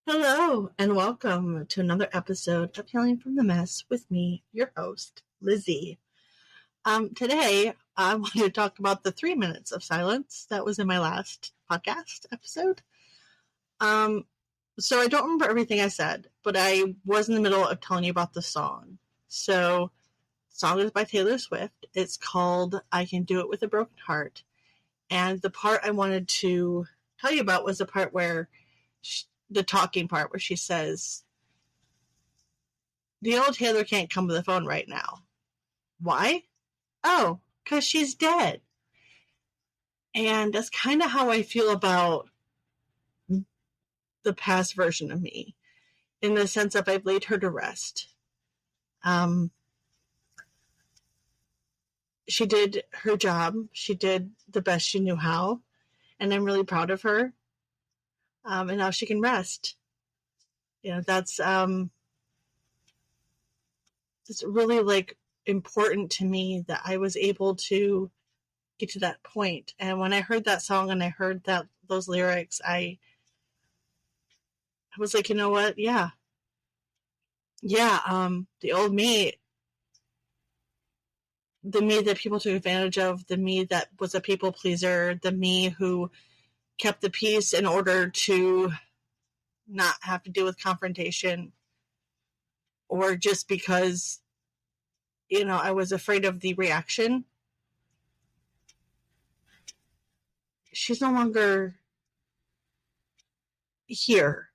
Hello, and welcome to another episode of Healing from the Mess with me, your host, Lizzie. Today, I want to talk about the 3 minutes of silence that was in my last podcast episode. So I don't remember everything I said, but I was in the middle of telling you about the song. So, the song is by Taylor Swift. It's called I Can Do It With a Broken Heart. And the part I wanted to tell you about was the part where the talking part where she says, the old Taylor can't come to the phone right now. Why? Oh, because she's dead. And that's kind of how I feel about the past version of me, in the sense of I've laid her to rest. She did her job. She did the best she knew how. And I'm really proud of her. And now she can rest. That's it's really important to me that I was able to get to that point. And when I heard that song and I heard those lyrics, I was like, you know what? Yeah. The old me, the me that people took advantage of, the me that was a people pleaser, the me who kept the peace in order to not have to deal with confrontation, or just because, I was afraid of the reaction. She's no longer here.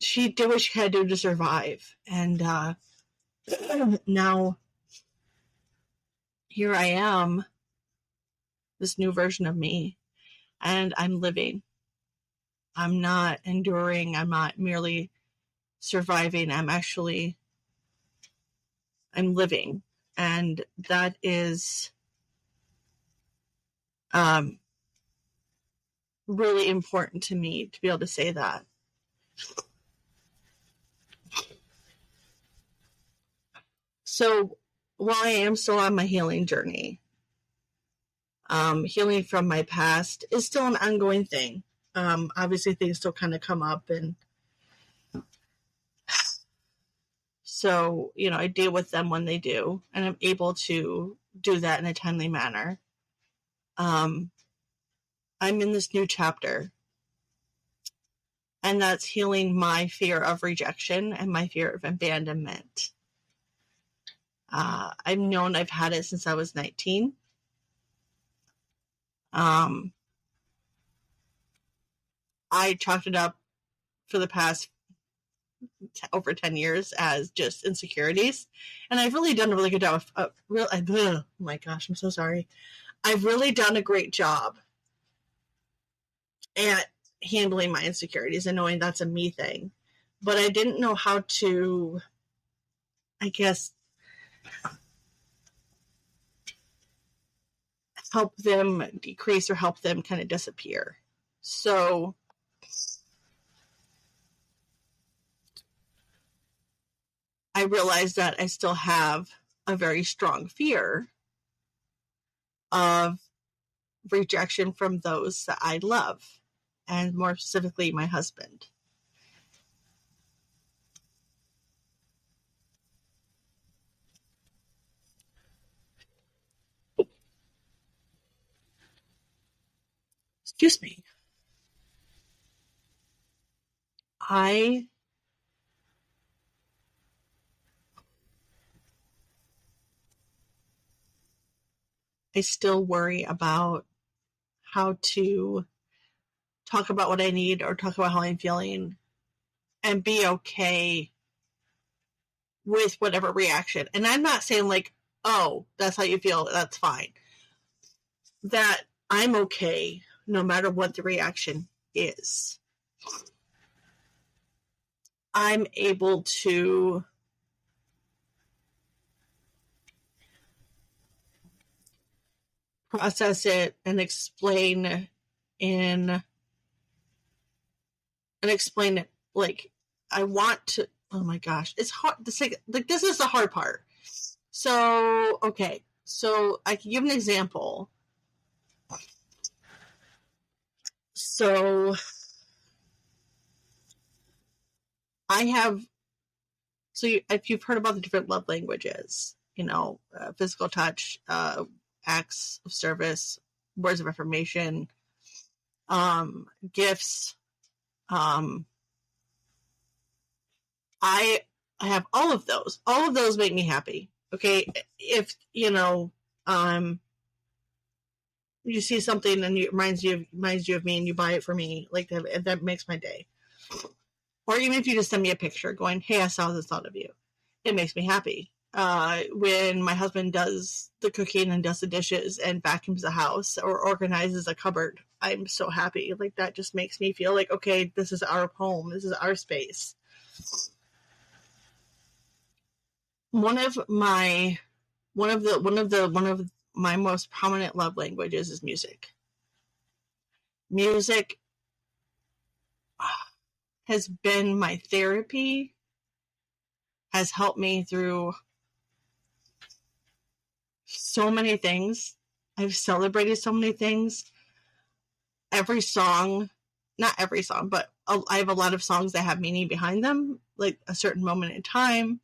She did what she had to do to survive. And now here I am, this new version of me, and I'm living. I'm not enduring. I'm not merely surviving. I'm living. And that is really important to me to be able to say that. So while I am still on my healing journey, healing from my past is still an ongoing thing. Obviously things still kind of come up, and so, I deal with them when they do, and I'm able to do that in a timely manner. I'm in this new chapter, and that's healing my fear of rejection and my fear of abandonment. I've known I've had it since I was 19. I chalked it up for the past over 10 years as just insecurities. And I've really done a really good job. Oh my gosh, I'm so sorry. I've really done a great job at handling my insecurities and knowing that's a me thing. But I didn't know how to, I guess, help them decrease or help them kind of disappear. So I realized that I still have a very strong fear of rejection from those that I love, and more specifically, my husband. Excuse me. I still worry about how to talk about what I need or talk about how I'm feeling and be okay with whatever reaction. And I'm not saying oh, that's how you feel, that's fine. That I'm okay no matter what the reaction is. I'm able to process it and explain it I want to. Oh my gosh, it's hard. This is the hard part. So okay, so I can give an example. So if you've heard about the different love languages, physical touch, acts of service, words of affirmation, gifts, I have all of those. All of those make me happy. Okay. If, you see something and it reminds you of me and you buy it for me, like that makes my day. Or even if you just send me a picture going, hey, I saw this thought of you, it makes me happy. When my husband does the cooking and does the dishes and vacuums the house or organizes a cupboard, I'm so happy. Like, that just makes me feel like, okay, this is our home. This is our space. One of my most prominent love languages is music. Music has been my therapy, has helped me through so many things. I've celebrated so many things. Every song, not every song, but I have a lot of songs that have meaning behind them, like a certain moment in time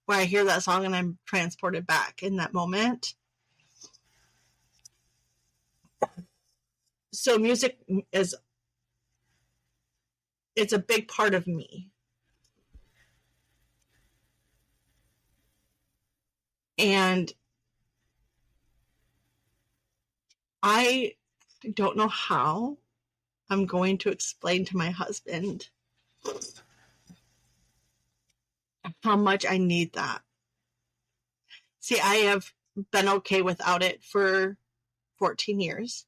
where I hear that song and I'm transported back in that moment. So music it's a big part of me. And I don't know how I'm going to explain to my husband how much I need that. See, I have been okay without it for 14 years.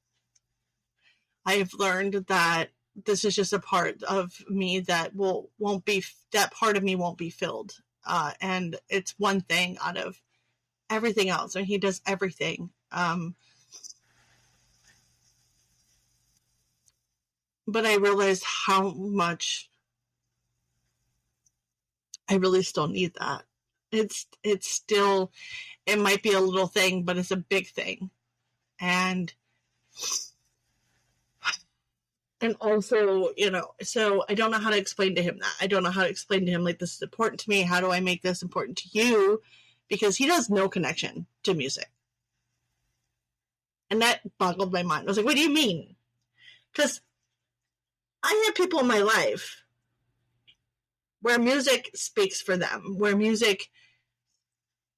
I have learned that this is just a part of me that that part of me won't be filled. And it's one thing out of everything else. And he does everything. But I realized how much I really still need that. It's still, it might be a little thing, but it's a big thing. And also, so I don't know how to explain to him that. I don't know how to explain to him, like, this is important to me. How do I make this important to you? Because he has no connection to music. And that boggled my mind. I was like, what do you mean? Because I have people in my life where music speaks for them, where music,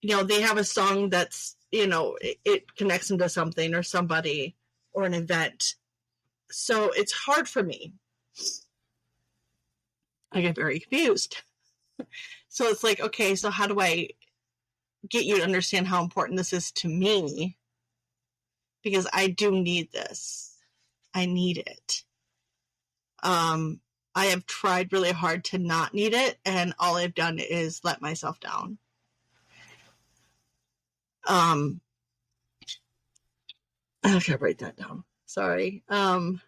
they have a song that's, it connects them to something or somebody or an event. So it's hard for me. I get very confused. So it's like, okay, so how do I get you to understand how important this is to me? Because I do need this. I need it. I have tried really hard to not need it, and all I've done is let myself down. I gotta write that down. Sorry. Also,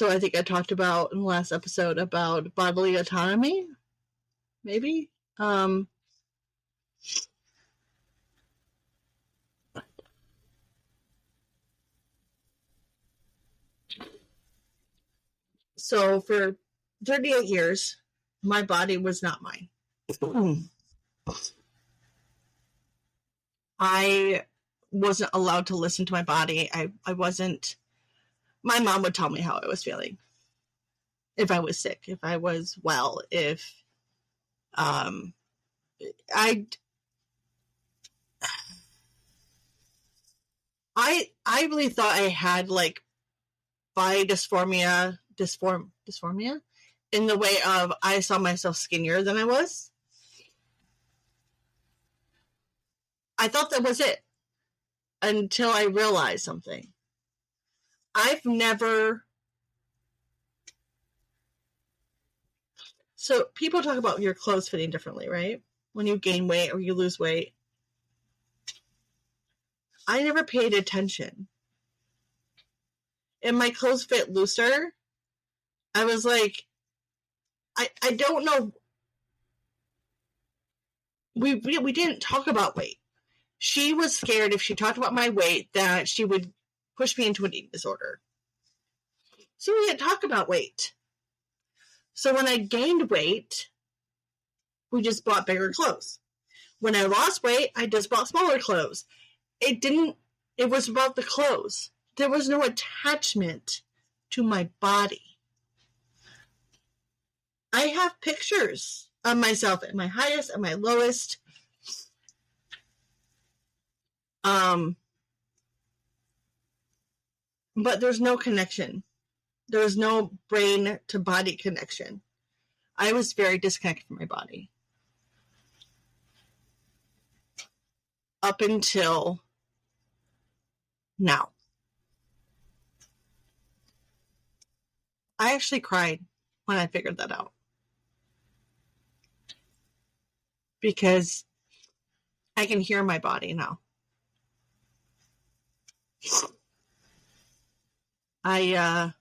I think I talked about in the last episode about bodily autonomy, maybe. So for 38 years, my body was not mine. I wasn't allowed to listen to my body. I wasn't. My mom would tell me how I was feeling. If I was sick, if I was well, if I really thought I had like body dysphoria in the way of I saw myself skinnier than I was. I thought that was it until I realized something. I've never. So people talk about your clothes fitting differently, right? When you gain weight or you lose weight. I never paid attention. And my clothes fit looser. I was like, I don't know. We didn't talk about weight. She was scared if she talked about my weight that she would push me into an eating disorder. So we didn't talk about weight. So when I gained weight, we just bought bigger clothes. When I lost weight, I just bought smaller clothes. It was about the clothes. There was no attachment to my body. I have pictures of myself at my highest and my lowest. But there's no connection. There was no brain to body connection. I was very disconnected from my body. Up until now. I actually cried when I figured that out. Because I can hear my body now. I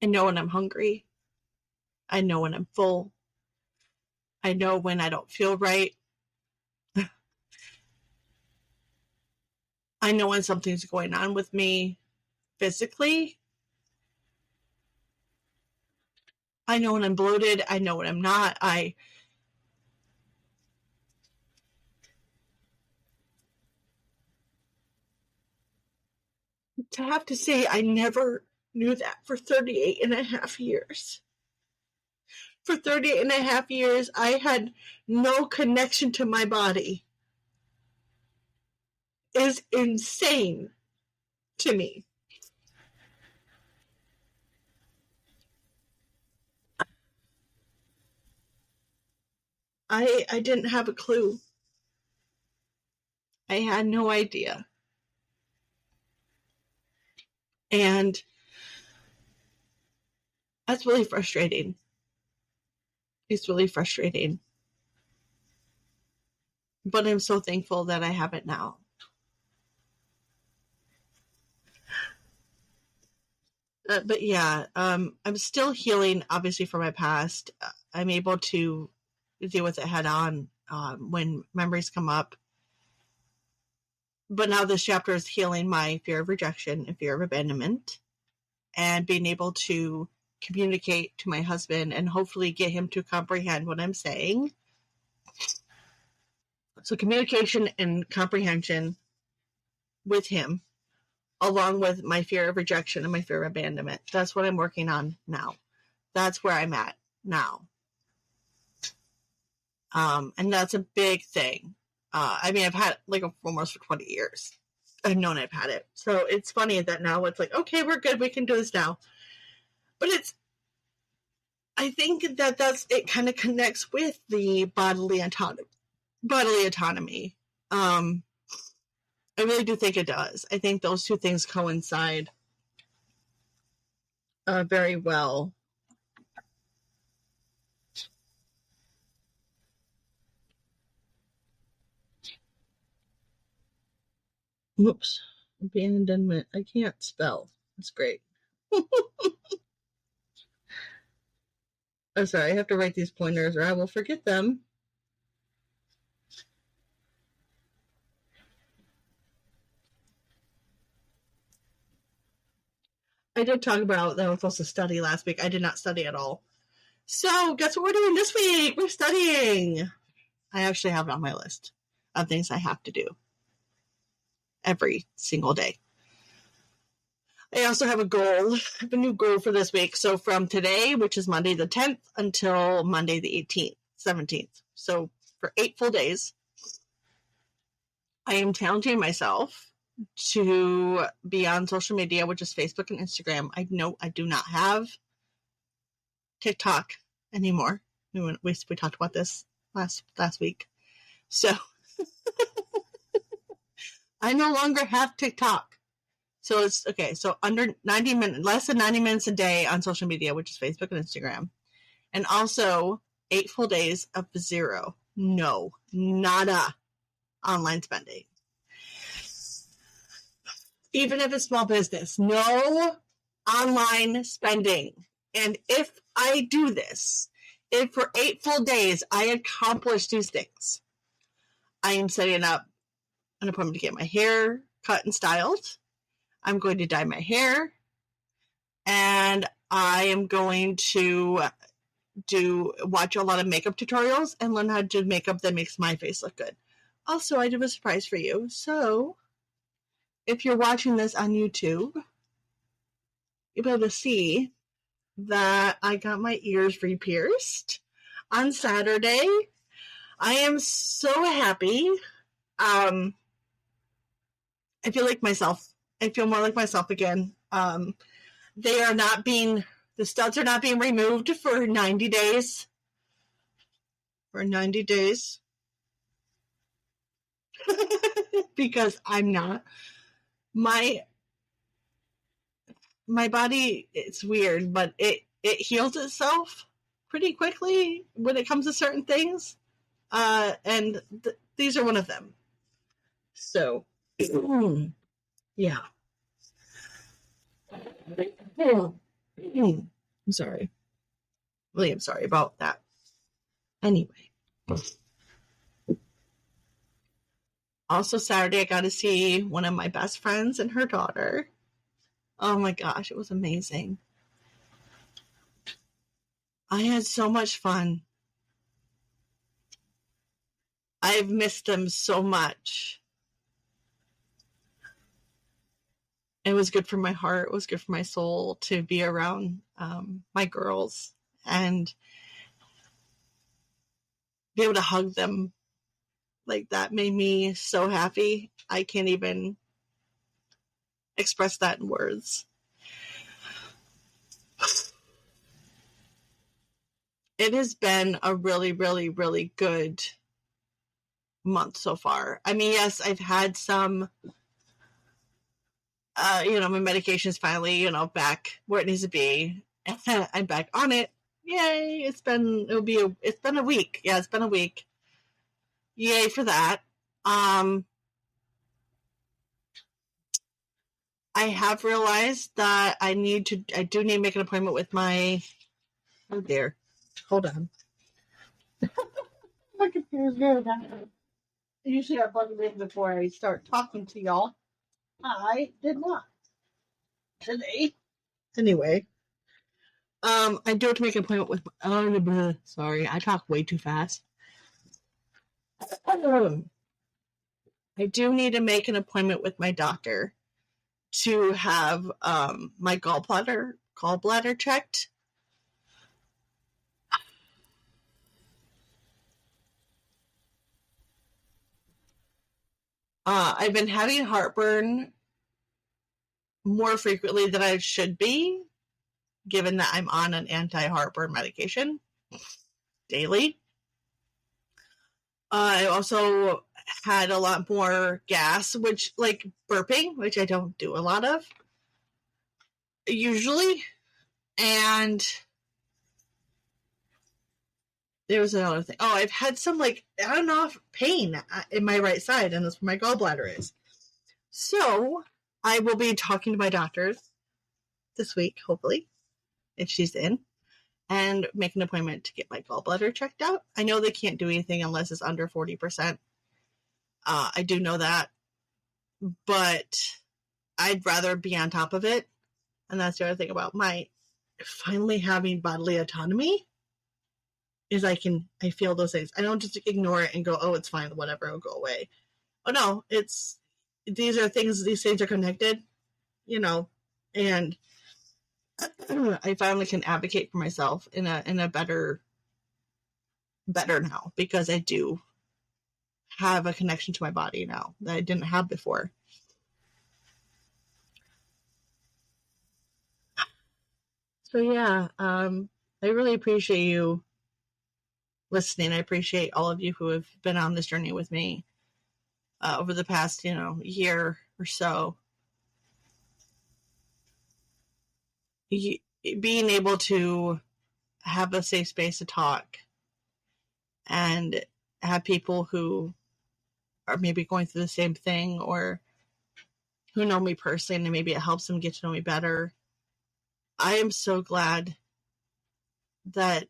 know when I'm hungry. I know when I'm full. I know when I don't feel right. I know when something's going on with me physically. I know when I'm bloated. I know when I'm not. To have to say I never knew that for 38 and a half years. For 38 and a half years, I had no connection to my body. Is insane to me. I didn't have a clue. I had no idea. And that's really frustrating. It's really frustrating. But I'm so thankful that I have it now. But yeah, I'm still healing, obviously, from my past. I'm able to deal with it head on when memories come up. But now this chapter is healing my fear of rejection and fear of abandonment, and being able to communicate to my husband and hopefully get him to comprehend what I'm saying. So communication and comprehension with him, along with my fear of rejection and my fear of abandonment. That's what I'm working on now. That's where I'm at now. And that's a big thing. I mean, I've had it like almost for 20 years. I've known I've had it. So it's funny that now it's like, okay, we're good. We can do this now. But I think it kind of connects with the bodily autonomy. I really do think it does. I think those two things coincide very well. Whoops. Abandonment. I can't spell. That's great. Oh, sorry. I have to write these pointers or I will forget them. I did talk about that I was supposed to study last week. I did not study at all. So, guess what we're doing this week? We're studying. I actually have it on my list of things I have to do every single day. I also have a goal. I have a new goal for this week. So from today, which is Monday the 10th, until Monday the 17th. So for 8 full days, I am challenging myself to be on social media, which is Facebook and Instagram. I know I do not have TikTok anymore. We talked about this last week. So I no longer have TikTok. So it's okay. So under 90 minutes, less than 90 minutes a day on social media, which is Facebook and Instagram. And also 8 full days of zero. No, nada online spending. even if it's small business, no online spending. And if I do this, if for 8 full days I accomplish these things, I am setting up an appointment to get my hair cut and styled. I'm going to dye my hair. And I am going to watch a lot of makeup tutorials and learn how to do makeup that makes my face look good. Also, I do have a surprise for you. So, if you're watching this on YouTube, you'll be able to see that I got my ears re-pierced on Saturday. I am so happy. I feel like myself. I feel more like myself again. The studs are not being removed for 90 days. For 90 days. Because I'm not. My body, it's weird, but it heals itself pretty quickly when it comes to certain things. And these are one of them. So, yeah. I'm sorry. Really, I'm sorry about that. Anyway. Also, Saturday, I got to see one of my best friends and her daughter. Oh my gosh, it was amazing. I had so much fun. I've missed them so much. It was good for my heart. It was good for my soul to be around my girls and be able to hug them. Like, that made me so happy. I can't even express that in words. It has been a really, really, really good month so far. I mean, yes, I've had some, my medication's finally, back where it needs to be. I'm back on it. Yay! It's been a week. Yeah, it's been a week. Yay for that. I have realized that I do need to make an appointment with my, oh dear, hold on. My computer's good. Usually I plug it in before I start talking to y'all. I did not today. Anyway, I do have to make an appointment with. Sorry, I talk way too fast. I do need to make an appointment with my doctor to have my gallbladder checked. I've been having heartburn more frequently than I should be, given that I'm on an anti-heartburn medication daily. I also had a lot more gas, which, like burping, which I don't do a lot of usually. And there was another thing. Oh, I've had some pain in my right side, and that's where my gallbladder is. So I will be talking to my doctor this week, hopefully, if she's in, and make an appointment to get my gallbladder checked out. I know they can't do anything unless it's under 40%. I do know that, but I'd rather be on top of it. And that's the other thing about my finally having bodily autonomy is I feel those things. I don't just ignore it and go, oh, it's fine, whatever, it'll go away. Oh no, these things are connected, and I finally can advocate for myself in a better now, because I do have a connection to my body now that I didn't have before. So yeah, I really appreciate you listening. I appreciate all of you who have been on this journey with me over the past, year or so. Being able to have a safe space to talk and have people who are maybe going through the same thing or who know me personally, and maybe it helps them get to know me better. I am so glad that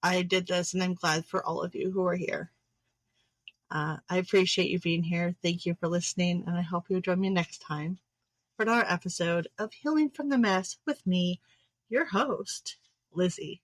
I did this, and I'm glad for all of you who are here. I appreciate you being here. Thank you for listening, and I hope you'll join me next time for another episode of Healing from the Mess with me, your host, Lizzie.